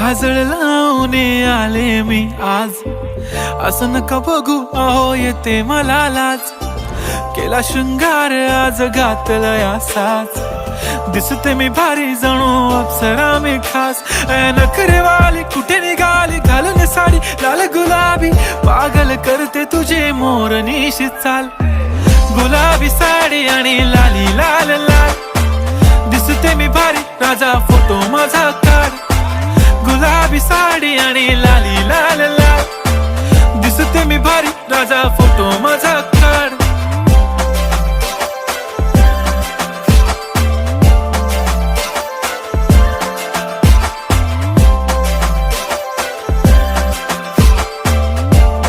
काजळ लावून आले मी आज, असं नका बघू अहो येते मला लाज. केला शृंगार आज घातलाय असाच, दिसते मी भारी जणू अप्सरा मी खास. नखरेवाली कुठे निघाली घालून साडी लाल गुलाबी, पागल करते तुझे मोरनीशी चाल. गुलाबी साडी आणि लाली लाल लाल, दिसते मी भारी राजा फोटो माझा काढ. गुलाबी साडी आणि लाली लाल लाल, दिसते मी भारी राजा फोटो माझा काढ.